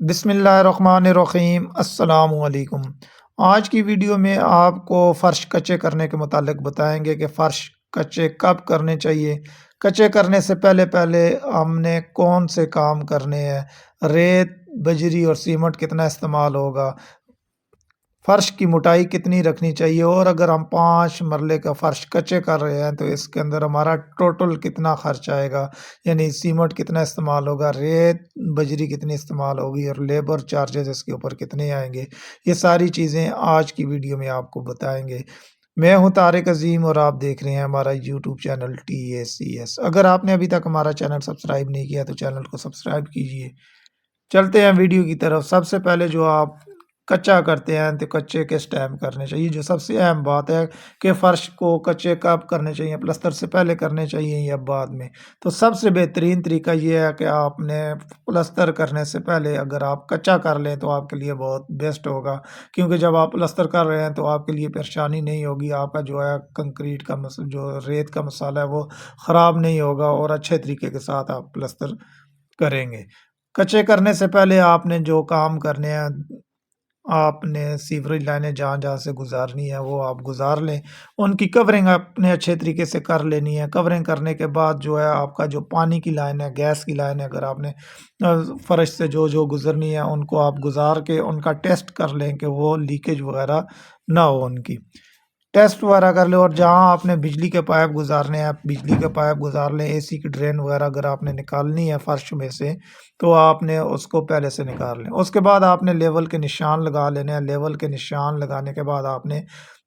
بسم اللہ الرحمن الرحیم، السلام علیکم۔ آج کی ویڈیو میں آپ کو فرش کچے کرنے کے متعلق بتائیں گے کہ فرش کچے کب کرنے چاہیے۔ کچے کرنے سے پہلے پہلے ہم نے کون سے کام کرنے ہیں، ریت، بجری اور سیمنٹ کتنا استعمال ہوگا، فرش کی موٹائی کتنی رکھنی چاہیے، اور اگر ہم 5 مرلے کا فرش کچے کر رہے ہیں تو اس کے اندر ہمارا ٹوٹل کتنا خرچ آئے گا، یعنی سیمنٹ کتنا استعمال ہوگا، ریت بجری کتنی استعمال ہوگی، اور لیبر چارجز اس کے اوپر کتنے آئیں گے۔ یہ ساری چیزیں آج کی ویڈیو میں آپ کو بتائیں گے۔ میں ہوں طارق عظیم اور آپ دیکھ رہے ہیں ہمارا یوٹیوب چینل TACS۔ اگر آپ نے ابھی تک ہمارا چینل سبسکرائب نہیں کیا تو چینل کو سبسکرائب کیجئے۔ چلتے ہیں ویڈیو کی طرف۔ سب سے پہلے جو آپ کچا کرتے ہیں تو کچے کس ٹائم کرنے چاہیے، جو سب سے اہم بات ہے کہ فرش کو کچے کب کرنے چاہیے، پلستر سے پہلے کرنے چاہیے یا بعد میں۔ تو سب سے بہترین طریقہ یہ ہے کہ آپ نے پلستر کرنے سے پہلے اگر آپ کچا کر لیں تو آپ کے لیے بہت بیسٹ ہوگا، کیونکہ جب آپ پلستر کر رہے ہیں تو آپ کے لیے پریشانی نہیں ہوگی، آپ کا جو ہے کنکریٹ کا جو ریت کا مسالہ ہے وہ خراب نہیں ہوگا اور اچھے طریقے کے ساتھ آپ پلستر کریں گے۔ کچے کرنے سے پہلے آپ نے جو کام کرنے ہیں، آپ نے سیوریج لائنیں جہاں جہاں سے گزارنی ہے وہ آپ گزار لیں، ان کی کورنگ آپ نے اچھے طریقے سے کر لینی ہے۔ کورنگ کرنے کے بعد جو ہے آپ کا جو پانی کی لائن ہے، گیس کی لائن ہے، اگر آپ نے فرش سے جو جو گزرنی ہے ان کو آپ گزار کے ان کا ٹیسٹ کر لیں کہ وہ لیکیج وغیرہ نہ ہو ان کی، ٹیسٹ وغیرہ کر لیں۔ اور جہاں آپ نے بجلی کے پائپ گزارنے ہیں بجلی کے پائپ گزار لیں، AC کی ڈرین وغیرہ اگر آپ نے نکالنی ہے فرش میں سے تو آپ نے اس کو پہلے سے نکال لیں۔ اس کے بعد آپ نے لیول کے نشان لگا لینے ہیں۔ لیول کے نشان لگانے کے بعد آپ نے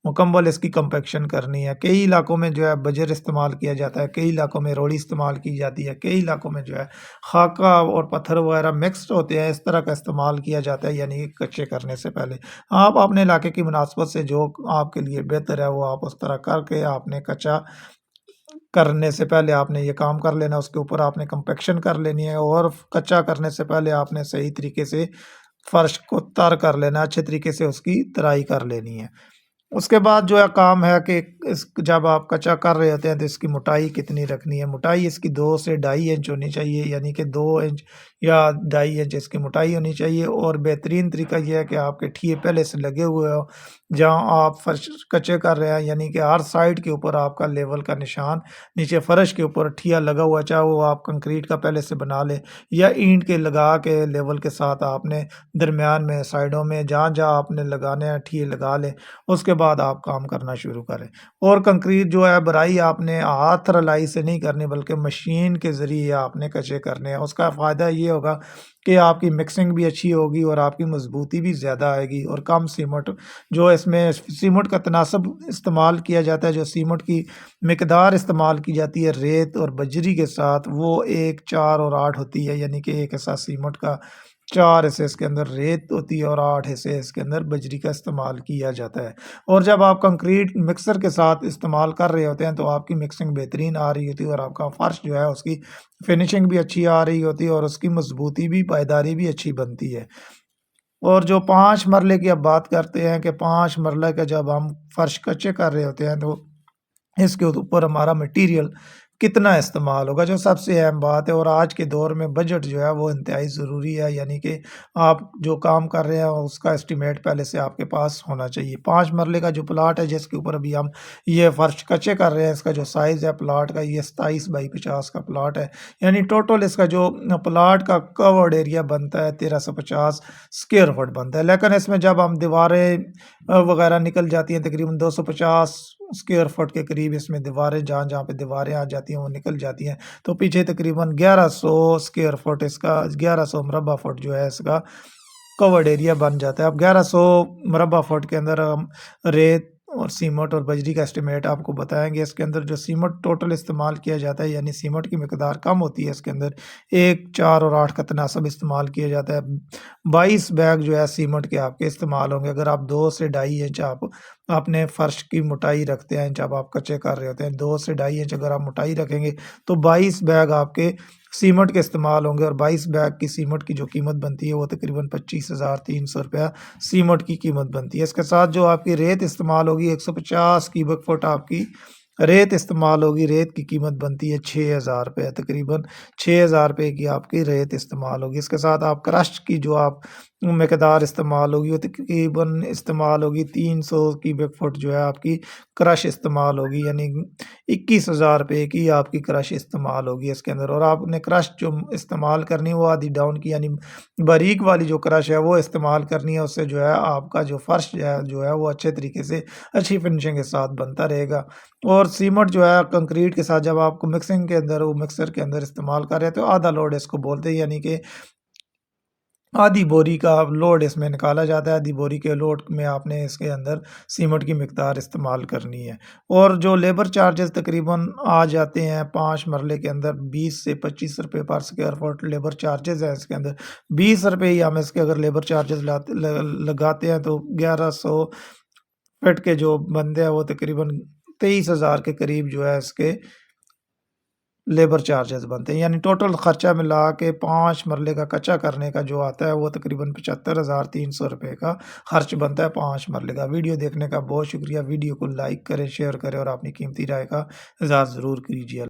مکمل اس کی کمپیکشن کرنی ہے۔ کئی علاقوں میں جو ہے بجر استعمال کیا جاتا ہے، کئی علاقوں میں روڑی استعمال کی جاتی ہے، کئی علاقوں میں جو ہے خاکہ اور پتھر وغیرہ مکسڈ ہوتے ہیں، اس طرح کا استعمال کیا جاتا ہے، یعنی کچے کرنے سے پہلے آپ اپنے علاقے کی مناسبت سے جو آپ کے لیے بہتر ہے وہ آپ اس طرح کر کے آپ نے کچا کرنے سے پہلے آپ نے یہ کام کر لینا۔ اس کے اوپر آپ نے کمپیکشن کر لینی ہے، اور کچا کرنے سے پہلے آپ نے صحیح طریقے سے فرش کو تر کر لینا، اچھے طریقے سے اس کی ترائی کر لینی ہے۔ اس کے بعد جو ہے کام ہے کہ جب آپ کچا کر رہے ہوتے ہیں تو اس کی موٹائی کتنی رکھنی ہے۔ موٹائی اس کی 2 سے 2.5 انچ ہونی چاہیے، یعنی کہ 2 انچ یا 2.5 انچ اس کی موٹائی ہونی چاہیے۔ اور بہترین طریقہ یہ ہے کہ آپ کے ٹھیے پہلے سے لگے ہوئے ہو جہاں آپ فرش کچے کر رہے ہیں، یعنی کہ ہر سائڈ کے اوپر آپ کا لیول کا نشان نیچے فرش کے اوپر ٹھیا لگا ہوا ہے، چاہے وہ آپ کنکریٹ کا پہلے سے بنا لیں یا اینٹ کے لگا کے لیول کے ساتھ آپ نے درمیان میں سائڈوں میں جہاں جہاں آپ نے لگانے ہیں ٹھیے لگا لیں۔ اس کے بعد آپ کام کرنا شروع کریں۔ اور کنکریٹ جو ہے بھرائی آپ نے ہاتھ رلائی سے نہیں کرنی بلکہ مشین کے ذریعے آپ نے کچے کرنے ہیں۔ اس کا فائدہ یہ ہوگا کہ آپ کی مکسنگ بھی اچھی ہوگی اور آپ کی مضبوطی بھی زیادہ آئے گی، اور کم سیمنٹ جو اس میں سیمنٹ کا تناسب استعمال کیا جاتا ہے، جو سیمنٹ کی مقدار استعمال کی جاتی ہے ریت اور بجری کے ساتھ، وہ 1 4 اور 8 ہوتی ہے، یعنی کہ 1 حصہ سیمنٹ کا، 4 حصے اس کے اندر ریت ہوتی ہے اور 8 حصے اس کے اندر بجری کا استعمال کیا جاتا ہے۔ اور جب آپ کنکریٹ مکسر کے ساتھ استعمال کر رہے ہوتے ہیں تو آپ کی مکسنگ بہترین آ رہی ہوتی ہے، اور آپ کا فرش جو ہے اس کی فنیشنگ بھی اچھی آ رہی ہوتی ہے، اور اس کی مضبوطی بھی، پائیداری بھی اچھی بنتی ہے۔ اور جو 5 مرلے کی اب بات کرتے ہیں کہ 5 مرلے کا جب ہم فرش کچے کر رہے ہوتے ہیں تو اس کے اوپر ہمارا مٹیریل کتنا استعمال ہوگا، جو سب سے اہم بات ہے۔ اور آج کے دور میں بجٹ جو ہے وہ انتہائی ضروری ہے، یعنی کہ آپ جو کام کر رہے ہیں اس کا اسٹیمیٹ پہلے سے آپ کے پاس ہونا چاہیے۔ 5 مرلے کا جو پلاٹ ہے جس کے اوپر ابھی ہم یہ فرش کچے کر رہے ہیں، اس کا جو سائز ہے پلاٹ کا یہ 27 بائی 50 کا پلاٹ ہے، یعنی ٹوٹل اس کا جو پلاٹ کا کورڈ ایریا بنتا ہے 1350 اسکوائر فٹ بنتا ہے۔ لیکن اس میں جب ہم دیواریں وغیرہ نکل جاتی ہیں تقریباً 250 اسکوائر فٹ کے قریب، اس میں دیواریں جہاں جہاں پہ دیواریں آ جاتی ہیں وہ نکل جاتی ہیں، تو پیچھے تقریباً 1100 اسکوائر فٹ اس کا 1100 مربع فٹ جو ہے اس کا کورڈ ایریا بن جاتا ہے۔ اب 1100 مربع فٹ کے اندر ہم ریت اور سیمنٹ اور بجری کا اسٹیمیٹ آپ کو بتائیں گے۔ اس کے اندر جو سیمنٹ ٹوٹل استعمال کیا جاتا ہے، یعنی سیمنٹ کی مقدار کم ہوتی ہے، اس کے اندر 1 4 اور 8 کا تناسب استعمال کیا جاتا ہے۔ 22 بیگ جو ہے سیمنٹ کے آپ کے استعمال ہوں گے۔ اگر آپ 2 سے 2.5 انچ آپ اپنے فرش کی موٹائی رکھتے ہیں، جب آپ کچے کر رہے ہوتے ہیں 2 سے 2.5 انچ اگر آپ موٹائی رکھیں گے تو 22 بیگ آپ کے سیمنٹ کے استعمال ہوں گے، اور 22 بیگ کی سیمنٹ کی جو قیمت بنتی ہے وہ تقریباً 25,300 روپیہ سیمنٹ کی قیمت بنتی ہے۔ اس کے ساتھ جو آپ کی ریت استعمال ہوگی 150 کیوبک فٹ آپ کی ریت استعمال ہوگی، ریت کی قیمت بنتی ہے 6000 روپے، تقریباً 6000 روپے کی آپ کی ریت استعمال ہوگی۔ اس کے ساتھ آپ کرش کی جو آپ مقدار استعمال ہوگی وہ تقریباً استعمال ہوگی 300 کیوبک فٹ جو ہے آپ کی کرش استعمال ہوگی، یعنی 21,000 روپے کی آپ کی کرش استعمال ہوگی اس کے اندر۔ اور آپ نے کرش جو استعمال کرنی ہے وہ آدھی ڈاؤن کی، یعنی باریک والی جو کرش ہے وہ استعمال کرنی ہے، اس سے جو ہے آپ کا جو فرش جو ہے وہ اچھے طریقے سے اچھی فنشنگ کے ساتھ بنتا رہے گا۔ اور سیمنٹ جو ہے کنکریٹ کے ساتھ جب آپ کو مکسنگ کے اندر وہ مکسر کے اندر استعمال کر رہے ہیں تو آدھا لوڈ اس کو بولتے ہیں، یعنی کہ آدھی بوری کا لوڈ اس میں نکالا جاتا ہے۔ آدھی بوری کے لوڈ میں آپ نے اس کے اندر سیمنٹ کی مقدار استعمال کرنی ہے۔ اور جو لیبر چارجز تقریباً آ جاتے ہیں 5 مرلے کے اندر 20 سے 25 روپے پر اسکوائر فٹ لیبر چارجز ہیں اس کے اندر۔ 20 روپے ہی ہم اس کے اگر لیبر چارجز لگاتے ہیں تو 1100 فٹ کے جو بندے ہیں وہ تقریباً 23,000 کے قریب جو ہے اس کے لیبر چارجز بنتے ہیں، یعنی ٹوٹل خرچہ ملا کے 5 مرلے کا کچا کرنے کا جو آتا ہے وہ تقریباً 75,300 روپے کا خرچ بنتا ہے 5 مرلے کا۔ ویڈیو دیکھنے کا بہت شکریہ، ویڈیو کو لائک کریں، شیئر کریں اور اپنی قیمتی رائے کا اظہار ضرور کیجیے۔